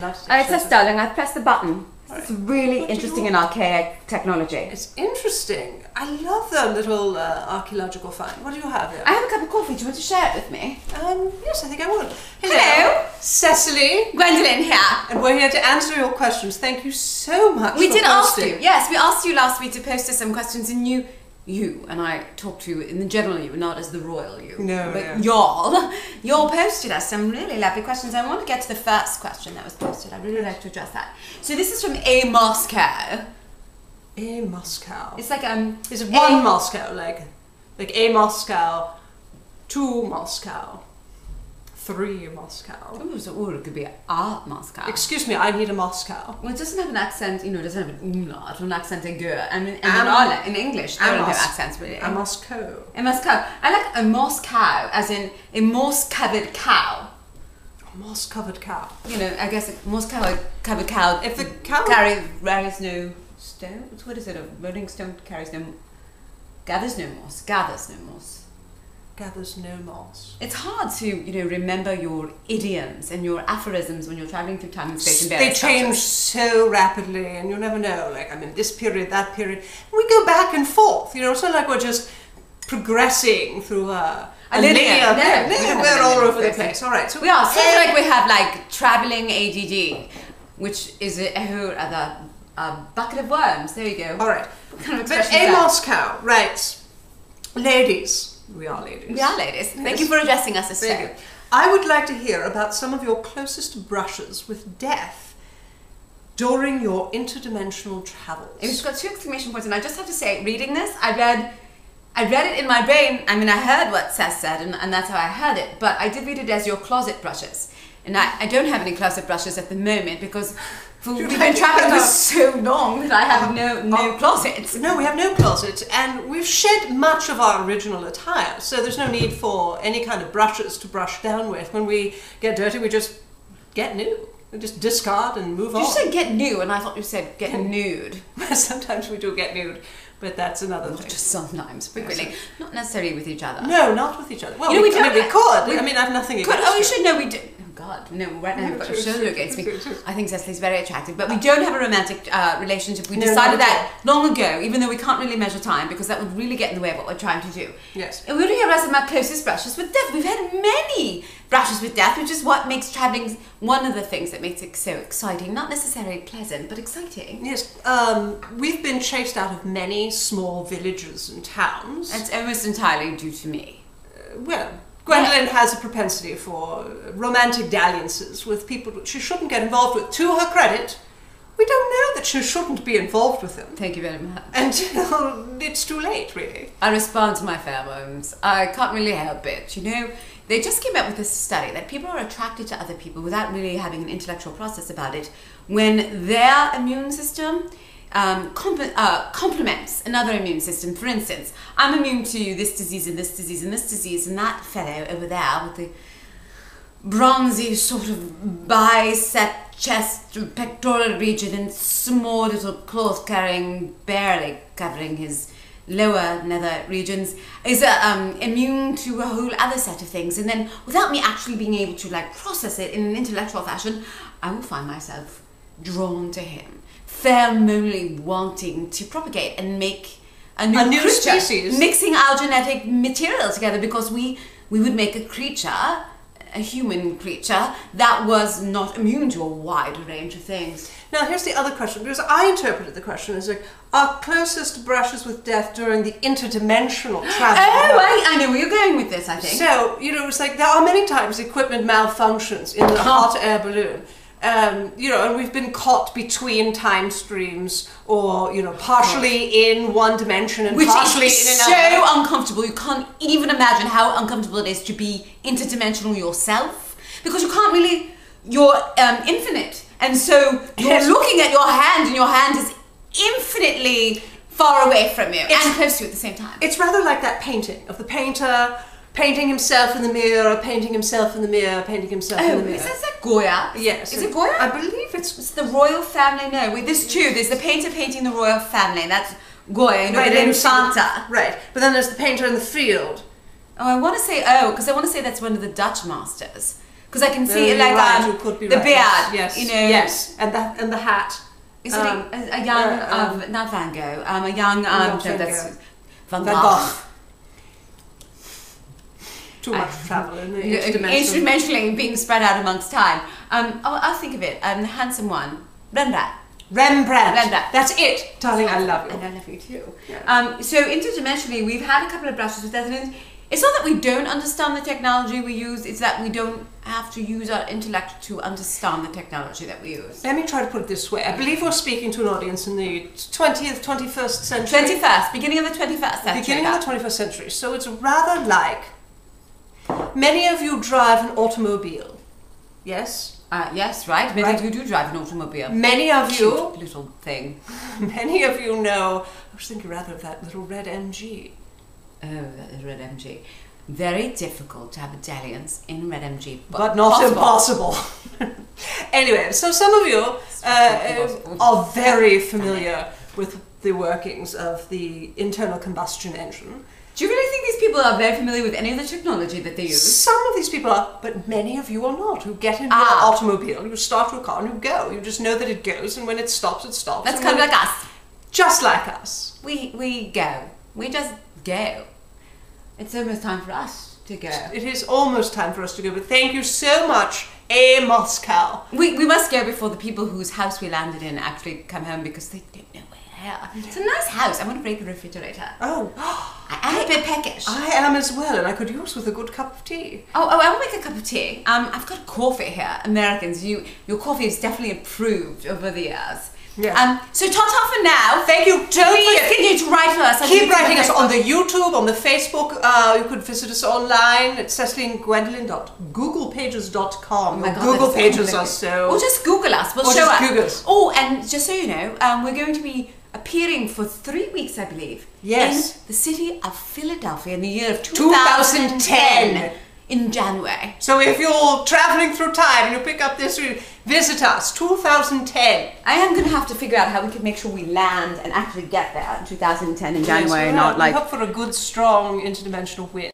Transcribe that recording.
It says, darling, I've pressed the button. It's really interesting and archaic technology. It's interesting. I love the little archaeological find. What do you have here? I have a cup of coffee. Do you want to share it with me? Yes, I think I would. Hello. Cecily. Gwendolyn here. And we're here to answer your questions. Thank you so much We did ask you. Yes, we asked you last week to post us some questions, and you and I talked to you in the general you, not as the royal you. No, but y'all posted us some really lovely questions. I want to get to the first question that was posted. I'd really like to address that. So this is from AMoskow. AMoskow. It's like Is it one Moscow, like AMoskow, 2 Moscow, 3 Moscow? Or it could be a Moscow. Excuse me, I need a Moscow. Well, it doesn't have an accent, it doesn't have an umlaut or an accent aigu. I mean, in English, there are no accents really. AMoskow. AMoskow. I like a moss-cow, as in a moss-covered cow. A moss-covered cow. I guess a moss-covered cow. If the cow carries no stones, what is it? A rolling stone gathers no moss. Gathers no moss. It's hard to, remember your idioms and your aphorisms when you're traveling through time and space and various They change so rapidly, and you'll never know. Like, I'm in this period, that period. And we go back and forth. It's not like we're just progressing through a linear. No, we're all over the place. All right. So we are. Sounds like we have like traveling ADD, which is a whole other bucket of worms. There you go. All right. What kind of but expression is AMoskow, right? Ladies. We are ladies. We are ladies. Thank you for addressing us as so. I would like to hear about some of your closest brushes with death during your interdimensional travels. It's got 2 exclamation points, and I just have to say, reading this, I read it in my brain. I mean, I heard what Cec said, and that's how I heard it, but I did read it as your closet brushes. And I don't have any closet brushes at the moment because we've been traveling for so long that I have no closets. No, we have no closets, and we've shed much of our original attire, so there's no need for any kind of brushes to brush down with. When we get dirty, we just get new. We just discard and move on. You said get new, and I thought you said get nude. Sometimes we do get nude, but that's another thing. Just sometimes, frequently. Not necessarily with each other. No, not with each other. Well, we could. I mean, I have nothing against Oh, you should know we do. Oh God, no, right now you've got your shoulder against me. I think Cecily's very attractive, but we don't have a romantic relationship. We decided that long ago, even though we can't really measure time, because that would really get in the way of what we're trying to do. Yes. And we're looking at some of my closest brushes with death. We've had many brushes with death, which is what makes travelling one of the things that makes it so exciting. Not necessarily pleasant, but exciting. Yes. We've been chased out of many small villages and towns. That's almost entirely due to me. Gwendolyn has a propensity for romantic dalliances with people she shouldn't get involved with. To her credit, we don't know that she shouldn't be involved with them. Thank you very much. Until it's too late, really. I respond to my pheromones. I can't really help it, They just came up with this study that people are attracted to other people without really having an intellectual process about it when their immune system complements another immune system. For instance, I'm immune to this disease and this disease and this disease, and that fellow over there with the bronzy sort of bicep, chest, pectoral region and small little cloth carrying, barely covering his lower nether regions, is immune to a whole other set of things. And then without me actually being able to process it in an intellectual fashion, I will find myself drawn to him, pheromonally wanting to propagate and make a new creature, species, mixing our genetic material together, because we would make a creature, a human creature, that was not immune to a wide range of things. Now here's the other question, because I interpreted the question as our closest brushes with death during the interdimensional travel. Oh, I know where you're going with this, I think. So, it's like there are many times equipment malfunctions in the hot air balloon. And we've been caught between time streams, or partially in one dimension and partially in another. So uncomfortable. You can't even imagine how uncomfortable it is to be interdimensional yourself, because you can't really. You're infinite, and so you're looking at your hand, and your hand is infinitely far away from you and close to you at the same time. It's rather like that painting of the painter painting himself in the mirror, painting himself in the mirror, painting himself in the mirror. Is that Goya? Yes. Is it Goya? I believe it's the royal family. No, there's two. There's the painter painting the royal family, and that's Goya, right, the Infanta. Right, but then there's the painter in the field. Oh, because I want to say that's one of the Dutch masters. Because I can see Very it like right, you could be the right. beard, Yes, you know. yes, and the hat. Is it a young, not Van Gogh, a young, not no, Van that's Gogh. Van Van Gogh. Gogh. Too much travel in the Interdimensionally being spread out amongst time. I'll think of it. The handsome one, Rembrandt. Rembrandt. That's it, darling. I love you. And I love you too. Yeah. So interdimensionally, we've had a couple of brushes with that. And it's not that we don't understand the technology we use. It's that we don't have to use our intellect to understand the technology that we use. Let me try to put it this way. I believe we're speaking to an audience in the 20th, 21st century. 21st, beginning of the 21st century. Beginning of the 21st century. So it's rather like many of you drive an automobile. Yes? Yes, right. Many of you do drive an automobile. Many of you, cute little thing. many of you know. I was thinking rather of that little red MG. Oh, that is red MG. Very difficult to have a dalliance in red MG, but not possible. impossible. Anyway, so some of you are very familiar with the workings of the internal combustion engine. Do you really think these people are very familiar with any of the technology that they use? Some of these people are, but many of you are not, who get into an automobile, you start your car and you go. You just know that it goes, and when it stops, it stops. That's kind of like us. Just like us. We go. We just go. It's almost time for us to go. It is almost time for us to go, but thank you so much, AMoskow. We must go before the people whose house we landed in actually come home, because they don't know where they are. It's a nice house. I'm going to break the refrigerator. Oh. I am a bit peckish. I am as well, and I could use with a good cup of tea. Oh, I will make a cup of tea. I've got coffee here. Americans, your coffee is definitely improved over the years. Yeah. So ta-ta for now. Thank you. Please continue to write to us. Keep writing us on the YouTube, on the Facebook. You could visit us online at Cecily and Gwendolyn.googlepages.com. Oh my God, Google Pages are so... Or just Google us. We'll or show just up. Google us. Oh, and just so you know, we're going to be appearing for 3 weeks, I believe. Yes. In the city of Philadelphia in the year of 2010. In January. So if you're traveling through time and you pick up this, visit us, 2010. I am going to have to figure out how we can make sure we land and actually get there in 2010 in January, Yes, not like... We hope for a good, strong, interdimensional wind.